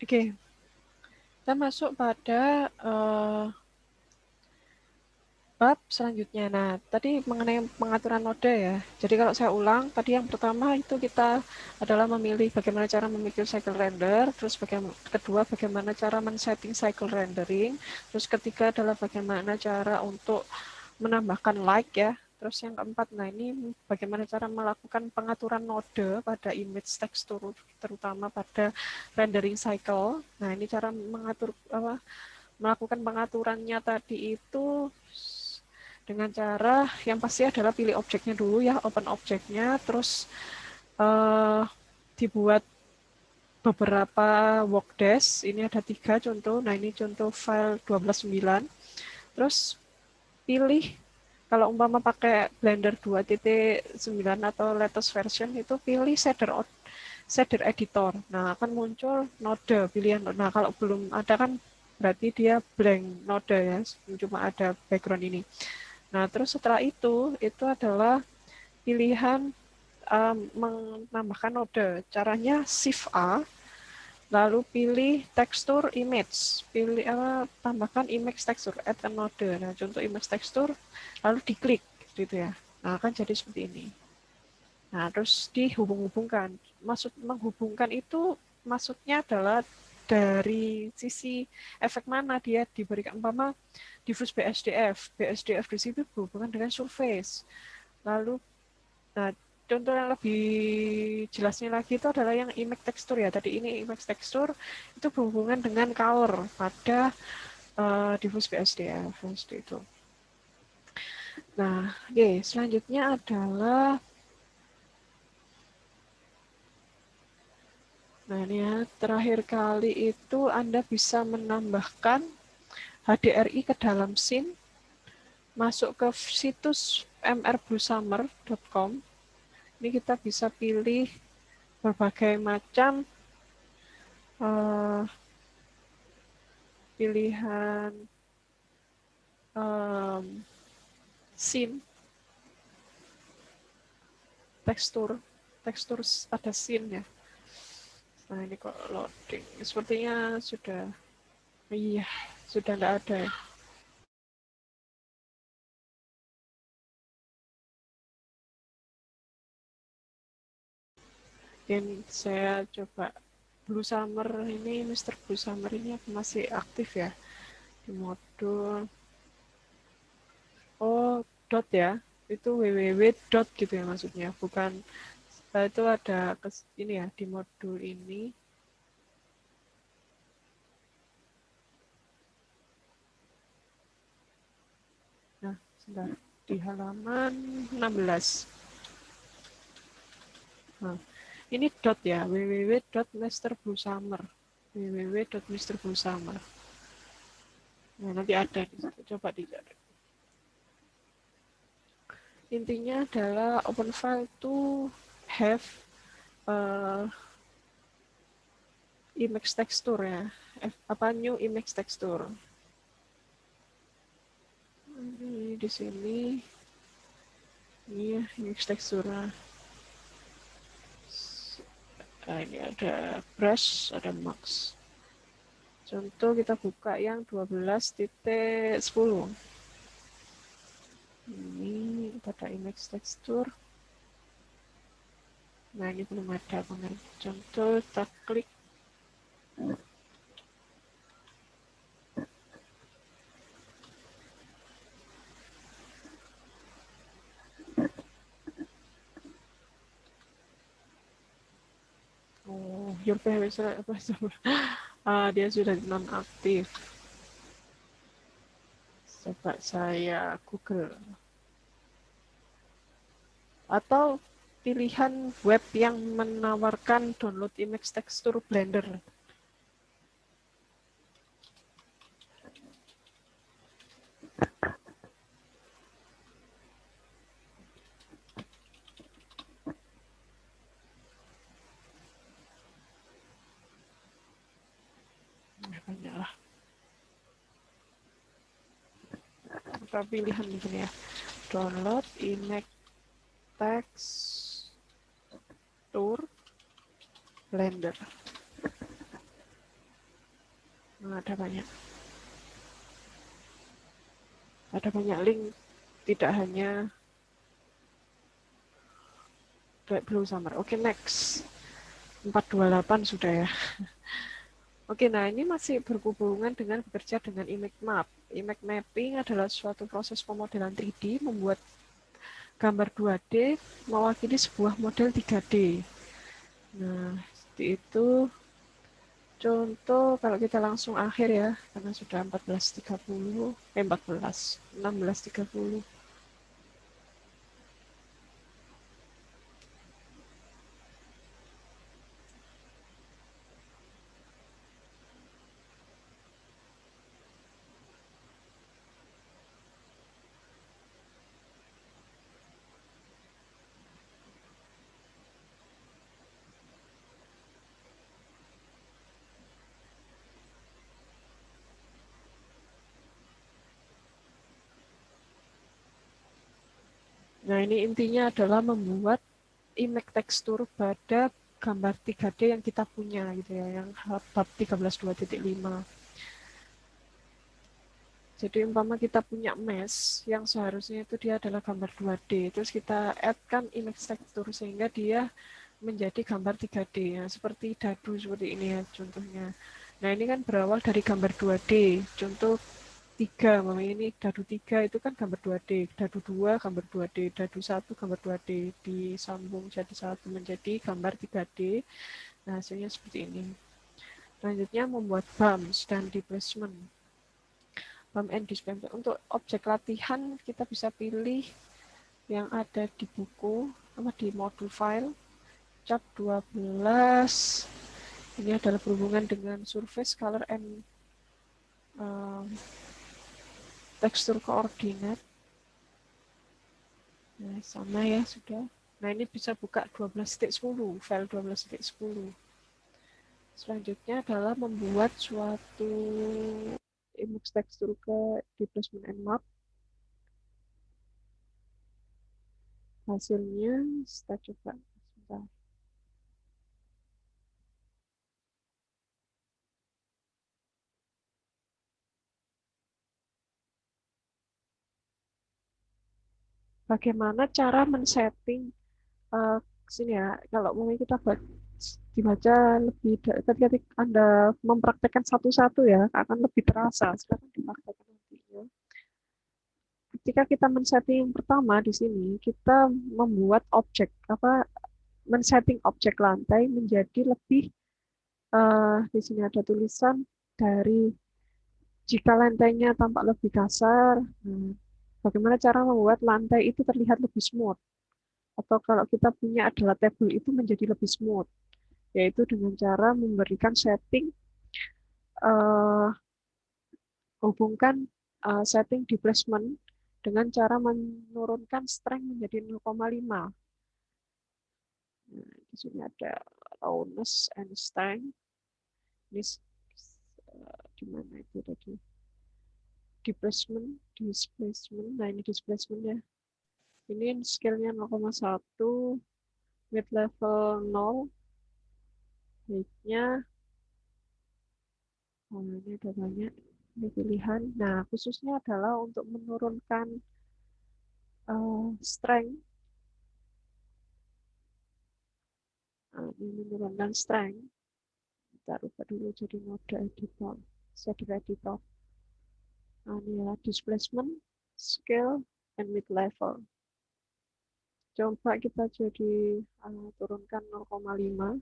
Oke, kita masuk pada bab selanjutnya. Nah, tadi mengenai pengaturan node ya. Jadi kalau saya ulang, tadi yang pertama itu kita adalah memilih bagaimana cara memilih cycle render, terus kedua bagaimana cara men-setting cycle rendering, terus ketiga adalah bagaimana cara untuk menambahkan like ya. Terus yang keempat, nah ini bagaimana cara melakukan pengaturan node pada image tekstur, terutama pada rendering cycle. Nah ini cara melakukan pengaturannya tadi itu dengan cara yang pasti adalah pilih objeknya dulu ya, open objeknya, terus dibuat beberapa workdash. Ini ada 3 contoh. Nah ini contoh file 12.9. Terus pilih kalau umpama pakai Blender 2.9 atau latest version itu pilih shader editor. Nah, akan muncul node pilihan. Nah, kalau belum ada kan berarti dia blank node ya, cuma ada background ini. Nah, terus setelah itu adalah pilihan menambahkan node. Caranya Shift A, lalu pilih tekstur image, tambahkan image tekstur, add a node. Nah, contoh image tekstur, lalu diklik gitu ya. Nah, akan jadi seperti ini. Nah, terus dihubung-hubungkan. Menghubungkan itu maksudnya adalah dari sisi efek mana dia diberikan. Umpama diffuse BSDF di situ berhubungan dengan surface. Lalu, nah, contoh yang lebih jelasnya lagi itu adalah yang image texture ya. Tadi ini image texture itu berhubungan dengan color pada diffuse BSDF seperti itu. Nah, selanjutnya adalah nah ini ya, terakhir kali itu Anda bisa menambahkan HDRI ke dalam scene, masuk ke situs mrbluesummer.com. Ini kita bisa pilih berbagai macam pilihan scene, tekstur ada scene ya. Nah ini kok loading, sepertinya sudah, iya sudah tidak ada ya. Mungkin saya coba Blue Summer ini, Mr. Blue Summer ini masih aktif ya di modul. Oh, dot ya, itu www dot gitu ya maksudnya, bukan. Itu ada ini ya di modul ini. Nah, sebentar, di halaman 16. Nah, ini dot ya, www.mrbluesummer. www.mrbluesummer. Nah, nanti ada di situ, coba dicari. Intinya adalah open file to have image texture ya. New image texture. Ini di sini. Ini ya, image texture. Nah, ini ada brush, ada max. Contoh kita buka yang 12.10. Ini pada image texture. Nah, ini belum ada benar. Contoh kita klik. Oh, your PHP dia sudah non-aktif. Coba saya Google. Atau pilihan web yang menawarkan download image tekstur Blender. Banyak lah. Kita pilihan di sini ya. Download image tekstur Blender. ada banyak link, tidak hanya Blue Summer. Oke, next. 428 sudah ya. Oke, nah ini masih berhubungan dengan bekerja dengan image map. Image mapping adalah suatu proses pemodelan 3D membuat gambar 2D mewakili sebuah model 3D. Nah, seperti itu contoh kalau kita langsung akhir ya, karena sudah 14.30, 16.30. Nah, ini intinya adalah membuat image tekstur pada gambar 3D yang kita punya gitu ya, yang bab 13.2.5. Jadi umpama kita punya mesh yang seharusnya itu dia adalah gambar 2D, terus kita add kan image tekstur sehingga dia menjadi gambar 3D ya, seperti dadu seperti ini ya contohnya. Nah, ini kan berawal dari gambar 2D. Contoh 3, memang ini dadu 3 itu kan gambar 2D, dadu 2 gambar 2D, dadu 1 gambar 2D, disambung jadi satu menjadi gambar 3D. Nah, hasilnya seperti ini. Selanjutnya membuat bumps dan displacement. Bump and displacement untuk objek latihan kita bisa pilih yang ada di buku sama di modul file cap 12. Ini adalah berhubungan dengan surface color and uh, tekstur koordinat. Nah, sama ya sudah. Nah, ini bisa buka 12.10, file 12.10. Selanjutnya adalah membuat suatu image tekstur ke displacement and map. Hasilnya kita coba sebentar. Bagaimana cara men-setting sini ya, kalau mungkin kita dibaca lebih ketika Anda mempraktekkan satu-satu ya akan lebih terasa. Sekarang dipraktekkan nanti ya. Ketika kita men-setting yang pertama di sini, kita membuat objek men-setting objek lantai menjadi lebih di sini ada tulisan dari jika lantainya tampak lebih kasar, bagaimana cara membuat lantai itu terlihat lebih smooth? Atau kalau kita punya adalah table itu menjadi lebih smooth, yaitu dengan cara memberikan setting uh, hubungkan setting displacement dengan cara menurunkan strength menjadi 0,5. Nah, di sini ada roughness and strength. Ini di mana itu tadi? Displacement. Nah, ini displacement ya. Ini scale-nya 0,1, mid level 0, height-nya ini ada banyak ini pilihan. Nah, khususnya adalah untuk menurunkan strength. Nah, ini menurunkan strength. Kita rubah dulu jadi mode editor, shader editor. Nah, ini ya, displacement, scale, and mid level. Coba kita jadi turunkan 0,5.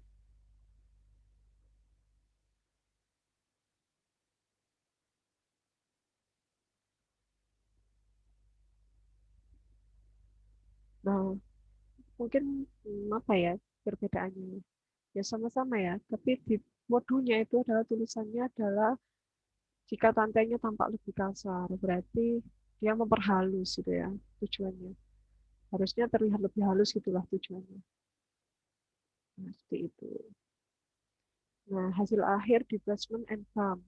Nah, mungkin apa ya perbedaannya? Ya sama-sama ya, tapi di modulnya itu adalah tulisannya adalah jika lantainya tampak lebih kasar, berarti dia memperhalus gitu ya tujuannya. Harusnya terlihat lebih halus gitulah tujuannya. Nah, seperti itu. Nah, hasil akhir displacement and bump.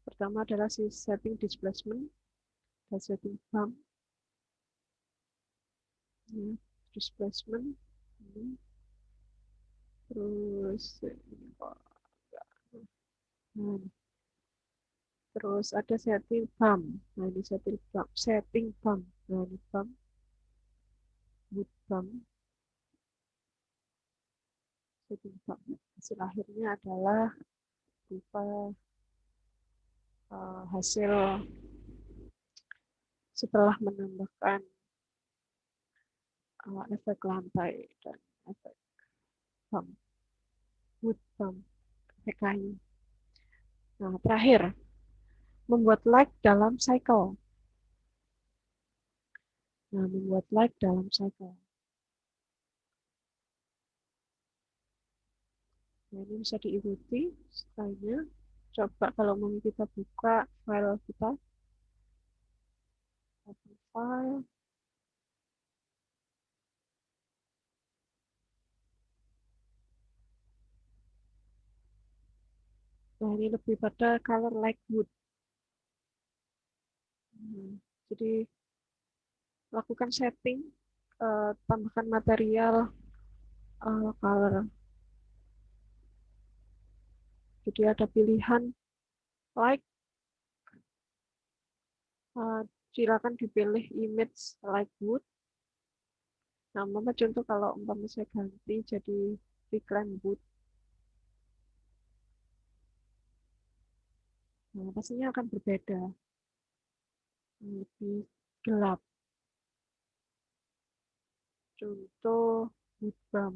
Pertama adalah si setting displacement dan setting bump. Ya, displacement. Terus nah, Terus ada setting bump. Nah, ini setting bump. Setting bump. Nah, ini bump. Boot bump. Setting bump. Hasil akhirnya adalah berupa hasil setelah menambahkan efek lantai dan efek bump. Boot bump. Efek kayu. Nah, terakhir. Membuat like dalam cycle. Nah, membuat like dalam cycle. Nah, ini bisa diikuti stylenya. Coba kalau mau kita buka file kita, open file. Nah, ini lebih pada color like wood. Jadi, lakukan setting, tambahkan material color. Jadi, ada pilihan like, silakan dipilih image like wood. Nah, contoh kalau umpama saya ganti jadi reclaim wood. Nah, pastinya akan berbeda. Lebih gelap. Contoh wood bump.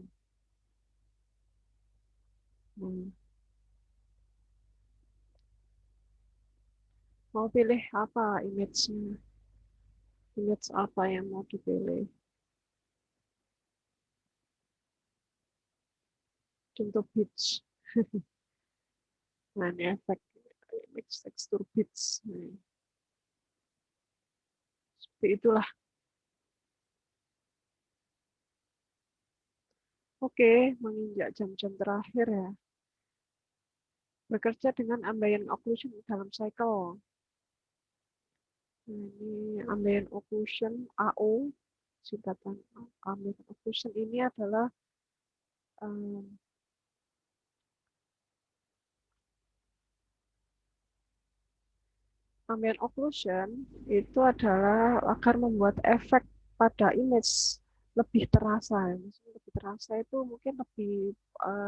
Mau pilih apa image-nya? Image apa yang mau dipilih? Contoh beach. Nah, ini efek image tekstur beach. Nah, seperti itulah. Oke, menginjak jam-jam terakhir ya. Bekerja dengan ambient occlusion dalam cycle. Nah, ini ambient occlusion AO. Singkatan ambient occlusion ini adalah ambient occlusion itu adalah agar membuat efek pada image lebih terasa. Lebih terasa itu mungkin lebih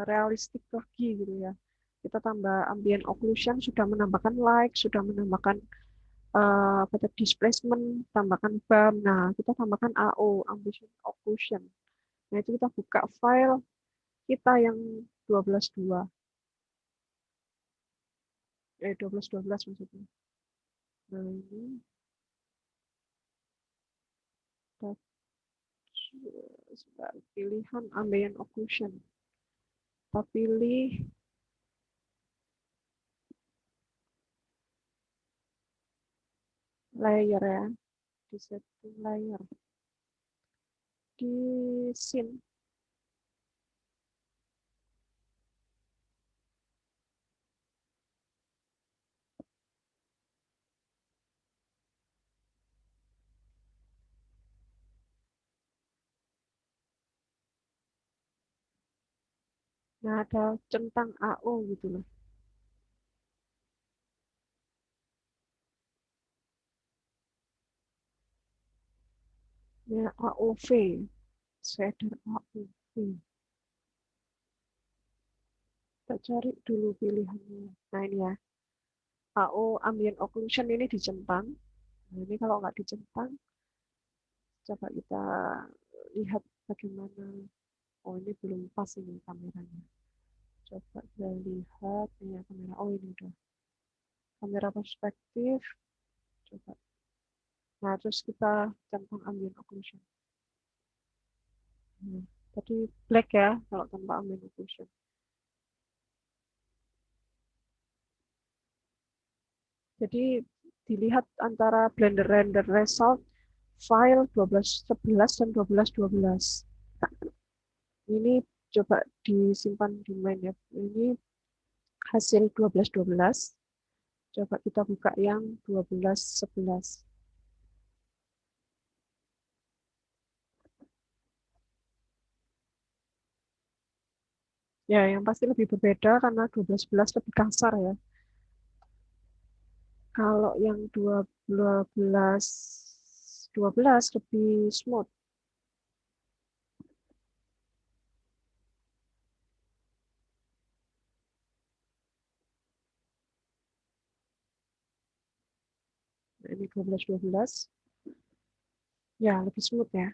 realistik lagi gitu ya. Kita tambah ambient occlusion, sudah menambahkan light, sudah menambahkan displacement, tambahkan bump. Nah, kita tambahkan AO, ambient occlusion. Nah, itu kita buka file kita yang 12.2. 12.12 maksudnya. Nah, ini pilihan ambient occlusion. Kita pilih layer ya, di setting layer. Di scene. Nah, ada centang AO gitu loh. Ya, AOV. Shader AOV. Kita cari dulu pilihannya. Nah, ini ya. AO ambient occlusion ini dicentang. Nah, ini kalau nggak dicentang, coba kita lihat bagaimana. Oh, ini belum pas ini kameranya. Coba kita lihat ya kamera. Oh, ini udah. Kamera perspektif. Coba. Nah, terus kita centang ambient occlusion. Nah, tadi black ya kalau tanpa ambient occlusion. Jadi dilihat antara Blender render result file 12.11 dan 12.12. Ini coba disimpan di main ya. Ini hasil 12.12. Coba kita buka yang 12.11. Ya, yang pasti lebih berbeda karena 12.11 lebih kasar ya. Kalau yang 12 lebih smooth. Nah, ini 12 ya lebih smooth ya.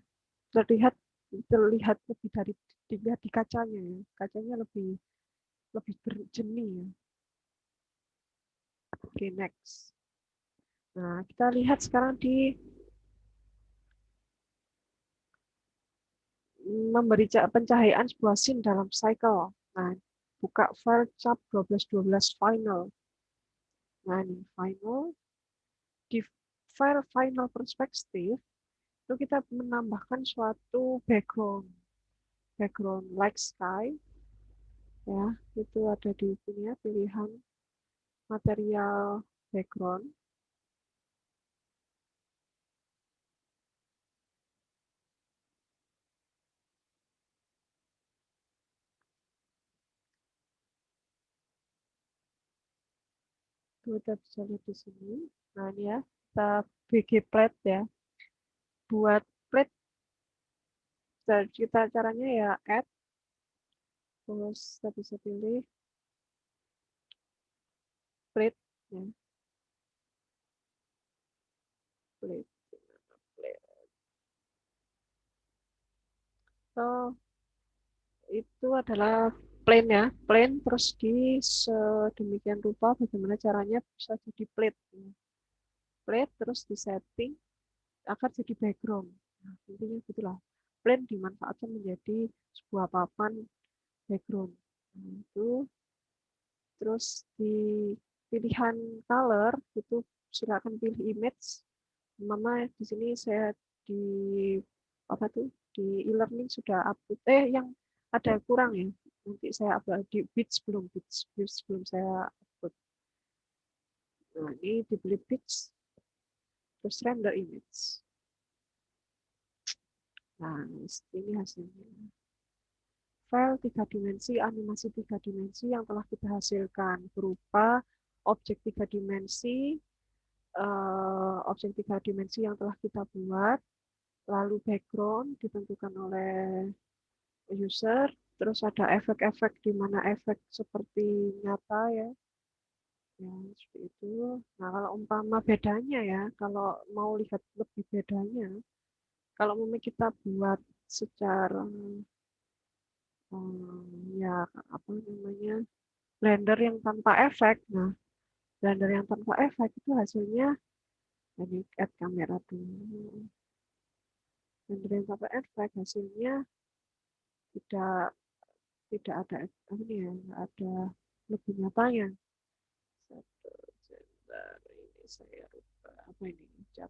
Terlihat lebih dari dilihat di kacanya ya. Kacanya lebih lebih jernih ya. Oke, next. Nah, kita lihat sekarang di memberi pencahayaan sebuah scene dalam cycle. Nah, buka file cap 1212 final. Nah, ini final. Di file final perspective, itu kita menambahkan suatu background. Background like sky. Ya, itu ada di sini ya, pilihan material background. Kita bisa lihat di sini. Nah, ini ya, kita bikin plate ya. Buat plate, kita caranya ya add, terus kita bisa pilih plate, ya, plate, plate. So, itu adalah plane ya, plane terus di sedemikian rupa bagaimana caranya bisa jadi plate. Plate terus di setting akan jadi background. Nah, intinya gitulah. Plane dimanfaatkan menjadi sebuah papan background. Nah, itu terus di pilihan color itu silakan pilih image. Mama di sini saya di apa tuh di e-learning sudah upload yang ada kurang ya. Nanti saya upload di Bits belum saya upload. Nah, ini dibeli Bits terus render image. Nah, ini hasilnya. File 3 dimensi, animasi 3 dimensi yang telah kita hasilkan berupa objek 3 dimensi, objek 3 dimensi yang telah kita buat, lalu background ditentukan oleh user, terus ada efek-efek di mana efek seperti nyata ya, ya seperti itu. Nah, kalau umpama bedanya ya, kalau mau lihat lebih bedanya, kalau memang kita buat secara ya apa namanya Blender yang tanpa efek. Nah, Blender yang tanpa efek itu hasilnya ini add kamera dulu. Blender yang tanpa efek hasilnya tidak tidak ada ini ya, nggak ada lebih nyatanya. Satu sebentar ini saya rubah apa ini cat.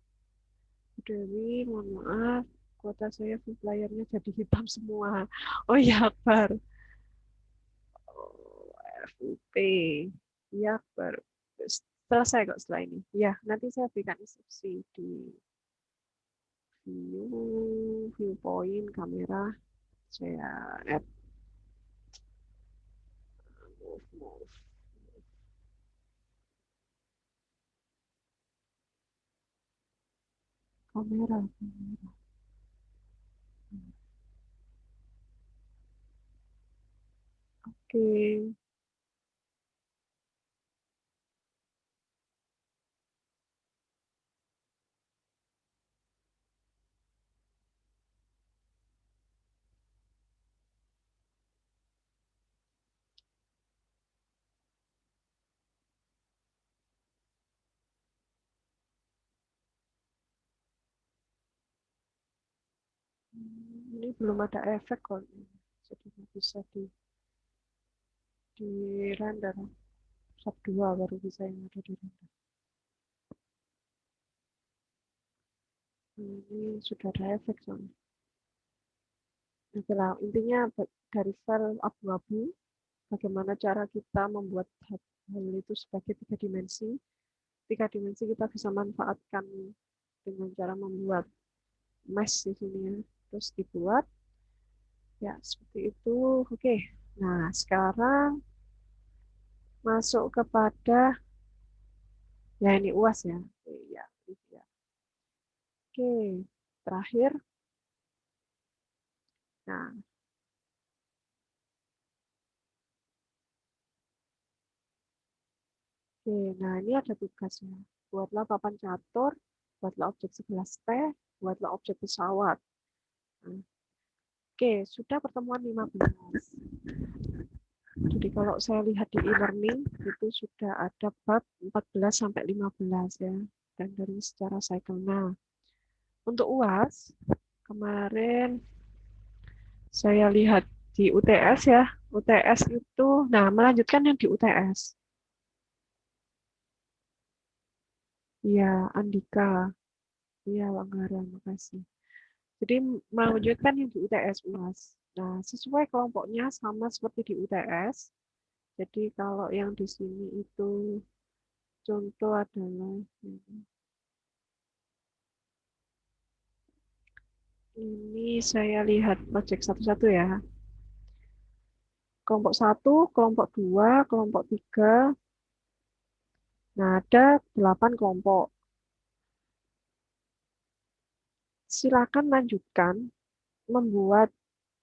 Dewi, mohon maaf, kuota saya layarnya jadi hitam semua. Oh ya, Akbar. Oh, FUP. Ya, baru selesai kok setelah ini. Ya, nanti saya berikan instruksi di viewpoint kamera. Saya add move kamera. Oke. Ini belum ada efek kok. Jadi bisa di render. Sub 2 baru bisa yang ada di render. Ini sudah ada efek soalnya. Nah, intinya dari file abu-abu, bagaimana cara kita membuat hal itu sebagai 3 dimensi. 3 dimensi kita bisa manfaatkan dengan cara membuat mesh di sini ya. Terus dibuat ya seperti itu. Oke. Nah, sekarang masuk kepada Ya, ini UAS ya. Iya, iya. Oke, terakhir. Nah, oke, nah ini ada tugasnya. Buatlah papan catur, buatlah objek 11T, buatlah objek pesawat. Nah, oke, sudah pertemuan 15. Jadi kalau saya lihat di e-learning itu sudah ada bab 14 sampai 15 ya. Dan dari secara cycle. Nah, untuk UAS kemarin saya lihat di UTS ya. UTS itu, nah melanjutkan yang di UTS. Iya, Andika. Iya, Wanggara, makasih. Jadi melanjutkan yang di UTS UAS. Nah, sesuai kelompoknya sama seperti di UTS. Jadi kalau yang di sini itu contoh adalah ini saya lihat project satu-satu ya. Kelompok 1, kelompok 2, kelompok 3. Nah, ada 8 kelompok. Silakan lanjutkan membuat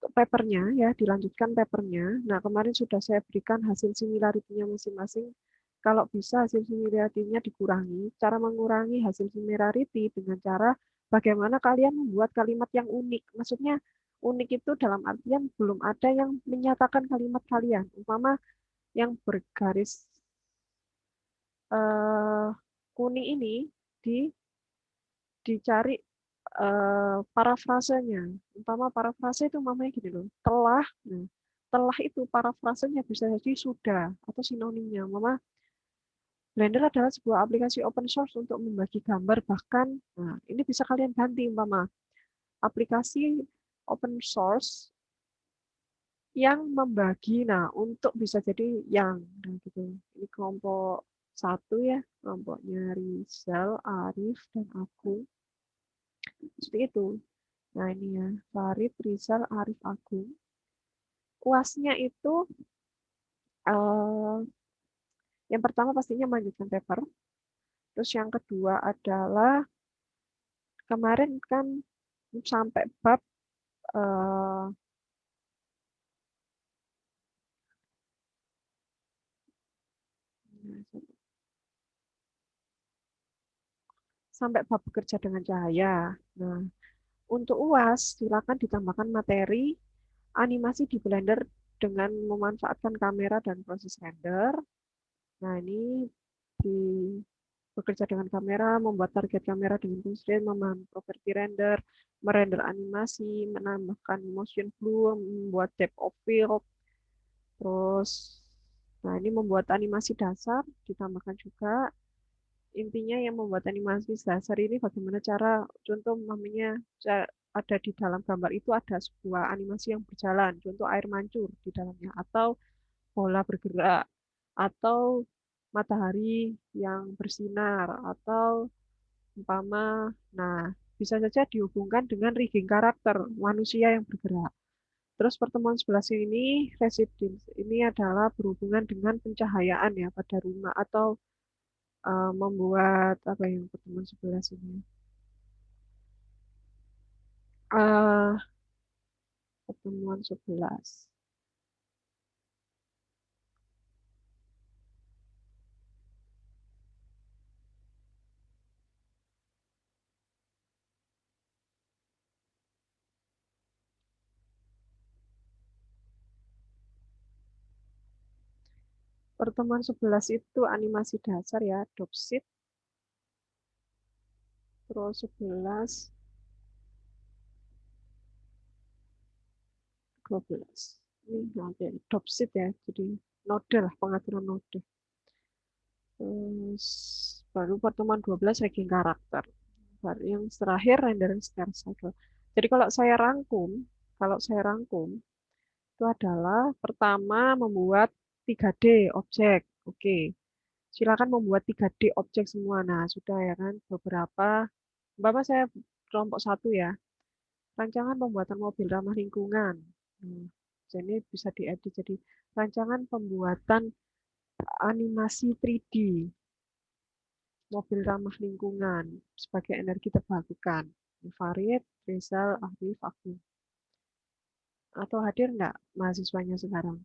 papernya ya, dilanjutkan papernya. Nah, kemarin sudah saya berikan hasil similarity-nya masing-masing. Kalau bisa hasil similarity-nya dikurangi, cara mengurangi hasil similarity dengan cara bagaimana kalian membuat kalimat yang unik. Maksudnya unik itu dalam artian belum ada yang menyatakan kalimat kalian. Umpama yang bergaris kuning ini dicari parafrasenya. Umpama parafrase itu mamanya gini loh, telah. Nah, telah itu parafrasenya bisa jadi sudah atau sinonimnya. Mama, Blender adalah sebuah aplikasi open source untuk membagi gambar bahkan. Nah, ini bisa kalian ganti umpama aplikasi open source yang membagi. Nah, untuk bisa jadi yang nah gitu. Ini kelompok 1 ya, kelompoknya Rizal, Arif, dan aku. Seperti itu. Nah, ini ya, Farid, Rizal, Arif, Agung. UASnya itu yang pertama pastinya melanjutkan paper. Terus yang kedua adalah kemarin kan sampai bab sampai bab bekerja dengan cahaya. Nah, untuk UAS silakan ditambahkan materi animasi di Blender dengan memanfaatkan kamera dan proses render. Nah, ini di bekerja dengan kamera, membuat target kamera dengan constraint, memahami properti render, merender animasi, menambahkan motion blur, membuat depth of field, terus nah ini membuat animasi dasar, ditambahkan juga. Intinya yang membuat animasi dasar ini bagaimana cara, contoh namanya ada di dalam gambar itu ada sebuah animasi yang berjalan, contoh air mancur di dalamnya, atau bola bergerak, atau matahari yang bersinar, atau umpama, nah bisa saja dihubungkan dengan rigging karakter manusia yang bergerak. Terus pertemuan sebelah sini, residence ini adalah berhubungan dengan pencahayaan ya pada rumah atau membuat apa yang pertemuan sebelah sini. Uh, pertemuan 11. Pertemuan 11 itu animasi dasar ya, Dopsit. Terus 11, 12. Ini nanti Dopsit ya, jadi node lah, pengaturan node. Terus baru pertemuan 12 ranking karakter. Baru yang terakhir rendering star cycle. Jadi kalau saya rangkum itu adalah pertama membuat 3D objek. Oke. Silakan membuat 3D objek semua. Nah, sudah ya kan beberapa. Bapak saya kelompok 1 ya. Rancangan pembuatan mobil ramah lingkungan. Jadi bisa diedit jadi rancangan pembuatan animasi 3D. mobil ramah lingkungan sebagai energi terbarukan. Farid, Rizal, Arif, aku. Atau hadir nggak mahasiswanya sekarang?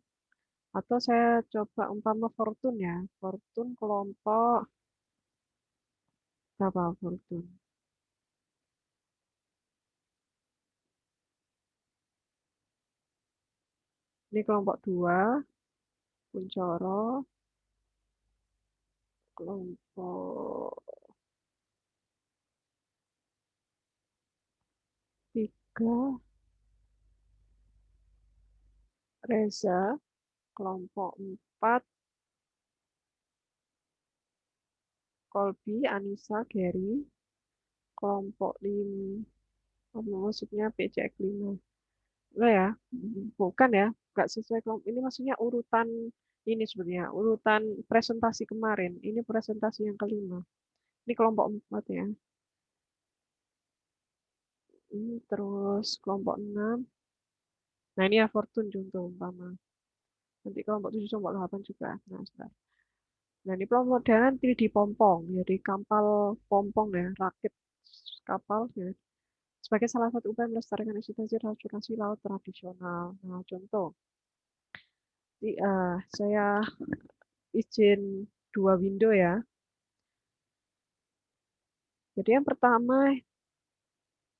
Atau saya coba umpama Fortune ya. Fortune kelompok berapa Fortune? Ini kelompok 2, Kuncoro, kelompok 3, Reza, kelompok 4, Kolbi, Anissa, Gary, kelompok 5, maksudnya PCX 5. Enggak ya? Bukan ya? Enggak sesuai kelompok. Ini maksudnya urutan ini sebenarnya, urutan presentasi kemarin. Ini presentasi yang kelima. Ini kelompok 4 ya. Ini terus kelompok 6. Nah, ini ya Fortune contoh umpama. Nanti kelompok 7 kelompok 8 juga. Nah, sebentar. Nah, ini pemodelan 3D pompong. Jadi kapal pompong ya, rakit kapal ya. Sebagai salah satu upaya melestarikan eksistensi transportasi laut tradisional. Nah, contoh. Saya izin 2 window ya. Jadi yang pertama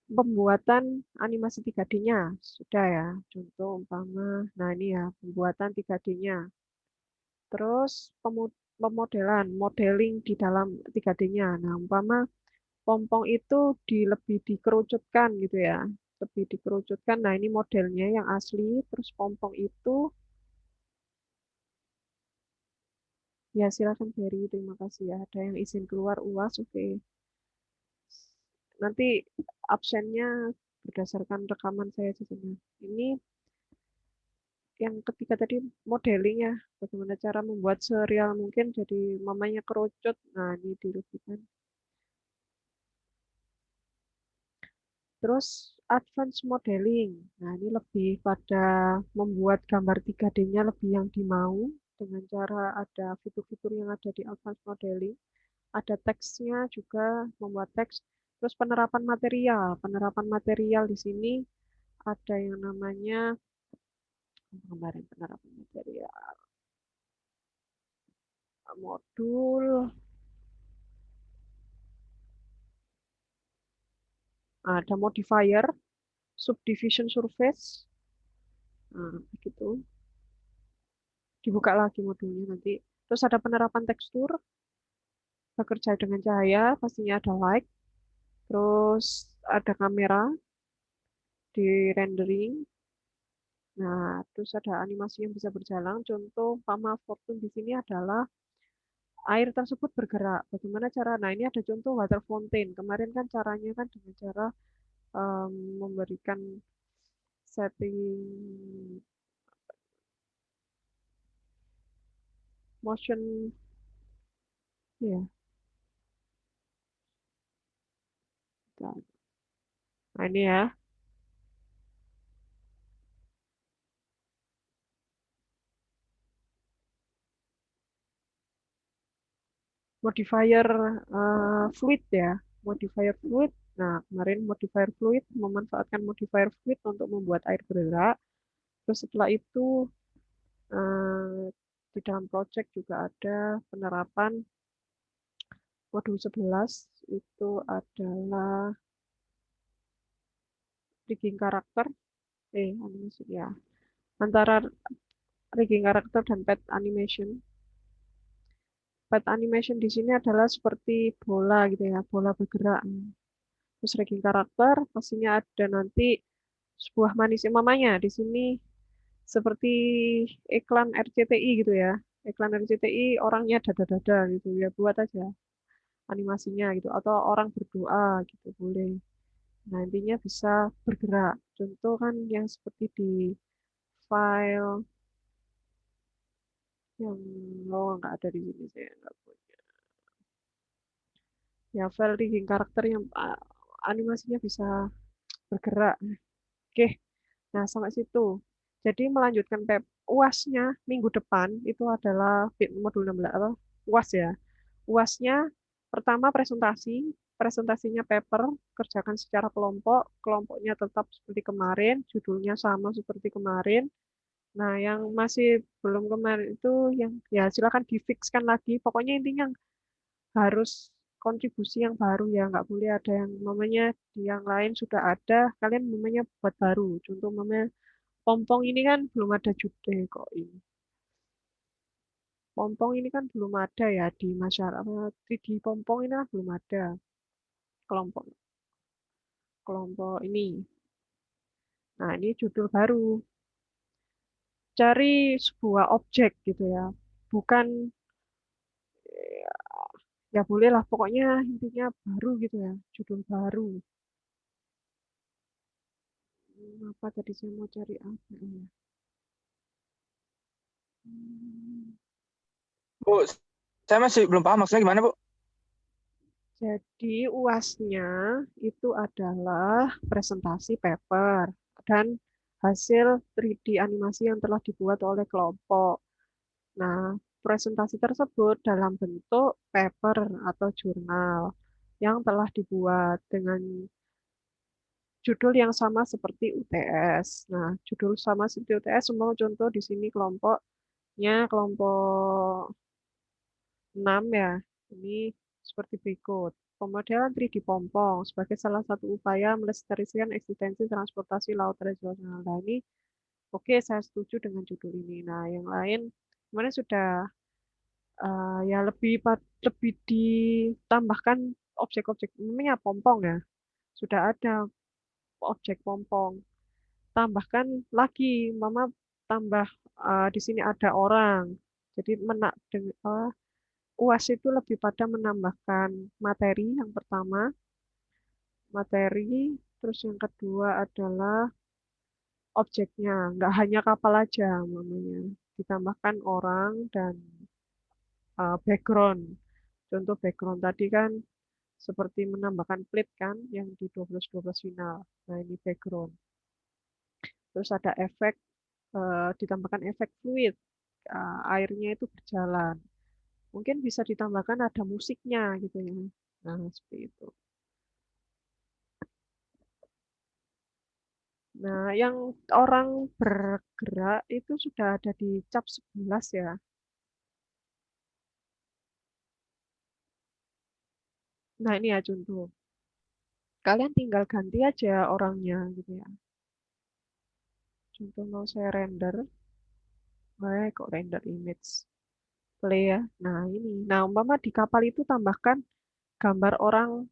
pembuatan animasi 3D-nya sudah ya. Contoh umpama, nah ini ya pembuatan 3D-nya. Terus pemodelan, modeling di dalam 3D-nya. Nah, umpama pompong itu lebih dikerucutkan gitu ya. Lebih dikerucutkan. Nah, ini modelnya yang asli. Terus pompong itu, ya silakan Ferry. Terima kasih ya. Ada yang izin keluar UAS, oke. Nanti absennya berdasarkan rekaman saya di sini. Ini yang ketiga tadi modeling ya. Bagaimana cara membuat serial mungkin jadi mamanya kerucut. Nah, ini dilebihkan. Terus advance modeling. Nah, ini lebih pada membuat gambar 3D-nya lebih yang dimau dengan cara ada fitur-fitur yang ada di advance modeling. Ada teksnya juga, membuat teks. Terus penerapan material. Penerapan material di sini ada yang namanya kemarin penerapan material modul, ada modifier, subdivision surface, nah, begitu. Dibuka lagi modulnya nanti. Terus ada penerapan tekstur, bekerja dengan cahaya, pastinya ada light. Terus ada kamera di rendering. Nah, terus ada animasi yang bisa berjalan. Contoh Pama Fortune di sini adalah air tersebut bergerak. Bagaimana cara? Nah, ini ada contoh water fountain. Kemarin kan caranya kan dengan cara memberikan setting motion ya. Nah, ini ya. Modifier fluid ya. Modifier fluid. Nah, kemarin modifier fluid memanfaatkan modifier fluid untuk membuat air bergerak. Terus setelah itu di dalam project juga ada penerapan modul 11 itu adalah rigging karakter animasi ya antara rigging karakter dan pet animation. Pet animation di sini adalah seperti bola gitu ya, bola bergerak. Terus rigging karakter pastinya ada nanti sebuah manusia mamanya di sini seperti iklan RCTI gitu ya. Iklan RCTI orangnya dada-dada gitu ya, buat aja animasinya gitu atau orang berdoa gitu boleh. Nah, intinya bisa bergerak. Contoh kan yang seperti di file yang nggak ada di sini saya nggak punya. Ya file rigging karakter yang animasinya bisa bergerak. Oke, nah sampai situ. Jadi melanjutkan UASnya minggu depan itu adalah modul 16 apa? UAS ya. UASnya Pertama presentasinya paper, kerjakan secara kelompok, kelompoknya tetap seperti kemarin, judulnya sama seperti kemarin. Nah, yang masih belum kemarin itu yang ya silakan difikskan lagi. Pokoknya intinya harus kontribusi yang baru ya, nggak boleh ada yang namanya di yang lain sudah ada, kalian namanya buat baru. Contoh namanya pompong ini kan belum ada judul kok ini. Pompong ini kan belum ada ya di masyarakat. Di pompong ini kan belum ada kelompok kelompok ini. Nah, ini judul baru. Cari sebuah objek gitu ya. Bukan ya boleh lah pokoknya intinya baru gitu ya. Judul baru. Apa tadi saya mau cari apa ya? Hmm, Bu, saya masih belum paham maksudnya gimana, Bu? Jadi UASnya itu adalah presentasi paper dan hasil 3D animasi yang telah dibuat oleh kelompok. Nah, presentasi tersebut dalam bentuk paper atau jurnal yang telah dibuat dengan judul yang sama seperti UTS. Nah, judul sama seperti UTS semua contoh di sini kelompoknya kelompok 6 ya. Ini seperti berikut. Pemodelan 3D Pompong sebagai salah satu upaya melestarikan eksistensi transportasi laut regional. Nah, ini oke, saya setuju dengan judul ini. Nah, yang lain kemarin sudah ya lebih ditambahkan objek-objek namanya pompong ya. Sudah ada objek pompong. Tambahkan lagi, Mama tambah di sini ada orang. Jadi UAS itu lebih pada menambahkan materi yang pertama, materi, terus yang kedua adalah objeknya, nggak hanya kapal aja mamanya. Ditambahkan orang dan background. Contoh background tadi kan seperti menambahkan plate kan yang di 12-12 final. Nah, ini background. Terus ada efek, ditambahkan efek fluid, airnya itu berjalan. Mungkin bisa ditambahkan ada musiknya gitu ya. Nah, seperti itu. Nah, yang orang bergerak itu sudah ada di cap 11 ya. Nah, ini ya contoh. Kalian tinggal ganti aja orangnya gitu ya. Contoh mau saya render, kok render image. Play ya. Nah, ini. Nah, umpama di kapal itu tambahkan gambar orang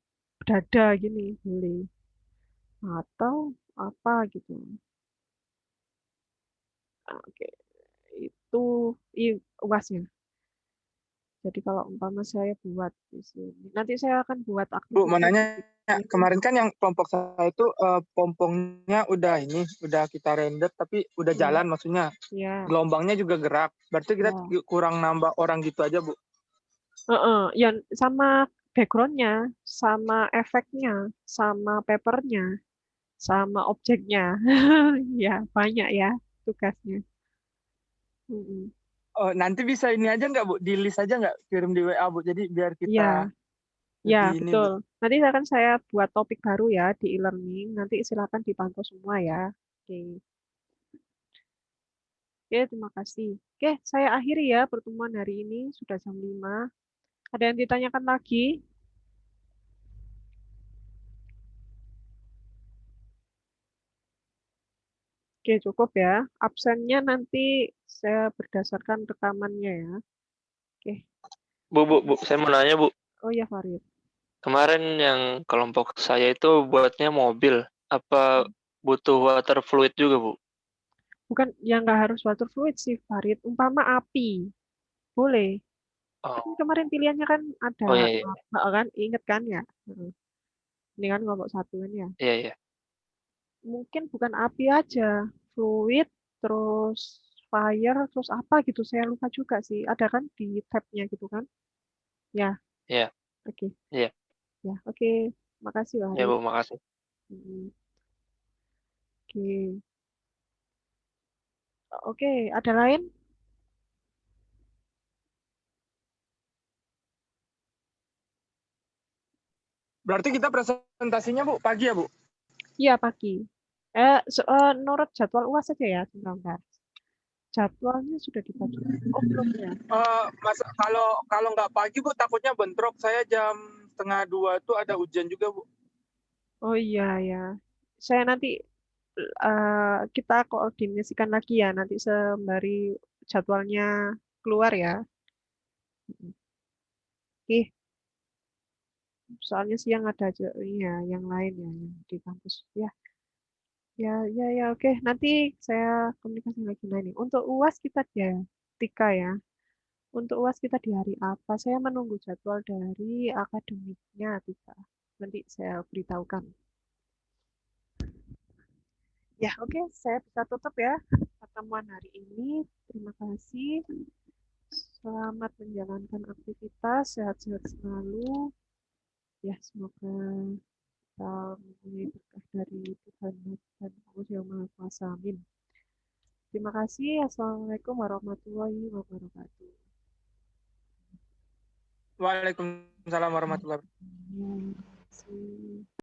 dada gini, boleh. Atau apa gitu. Nah, oke, itu UASnya. Jadi kalau umpama saya buat di sini, nanti saya akan buat Bu, mau aktivitas nanya, di sini. kemarin kan yang kelompok saya itu pompongnya udah kita render, tapi udah Hmm, jalan maksudnya. ya, Gelombangnya juga gerak. Berarti kita ya. kurang nambah orang gitu aja, Bu. Heeh, ya sama backgroundnya, sama efeknya, sama papernya, sama objeknya. Ya, banyak ya tugasnya. Mm-mm. Oh, nanti bisa ini aja nggak, Bu? Di list aja nggak? Kirim di WA, Bu. Jadi biar kita Ya, ya, lebih ini, Bu. betul. Nanti akan saya buat topik baru ya di e-learning. Nanti silakan dipantau semua ya. Oke. Oke, terima kasih. Oke, saya akhiri ya pertemuan hari ini. Sudah jam 5. Ada yang ditanyakan lagi? Oke, cukup ya. Absennya nanti saya berdasarkan rekamannya ya. Oke. Bu, saya mau nanya, Bu. Oh ya, Farid. Kemarin yang kelompok saya itu buatnya mobil. Apa butuh water fluid juga, Bu? Bukan, yang nggak harus water fluid sih, Farid. Umpama api, boleh. Kan Oh, kemarin pilihannya kan ada, oh iya, iya, kan? Ingat kan ya? Heeh. Ini kan kelompok satu kan ya. iya, iya. Mungkin bukan api aja, fluid, terus fire, terus apa gitu. Saya lupa juga sih. Ada kan di tab-nya gitu kan? Ya, Iya, oke. iya, Ya, oke. Makasih, iya, Farid. Bu, makasih. Hmm, oke. Oke, ada lain? Berarti kita presentasinya Bu pagi ya Bu? Iya, pagi. Nurut jadwal UAS saja ya, sebentar. Jadwalnya sudah dibagi. Oh, belum ya? Mas, kalau nggak pagi Bu takutnya bentrok. Saya jam 1:30 tuh ada ujian juga Bu. Oh iya ya. Saya nanti kita koordinasikan lagi ya nanti sembari jadwalnya keluar ya. Oke, soalnya siang ada aja ya yang lain ya yang di kampus ya. Ya, oke. Nanti saya komunikasi lagi nih. Untuk UAS kita ya, Tika ya. Untuk UAS kita di hari apa? Saya menunggu jadwal dari akademiknya, Tika. Nanti saya beritahukan. Ya, oke. Saya bisa tutup ya pertemuan hari ini. Terima kasih. Selamat menjalankan aktivitas. Sehat-sehat selalu. Ya, semoga kita mempunyai berkah dari Tuhan dan Allah Yang Maha Kuasa. Amin. Terima kasih. Assalamualaikum warahmatullahi wabarakatuh. Waalaikumsalam warahmatullahi wabarakatuh. Terima kasih.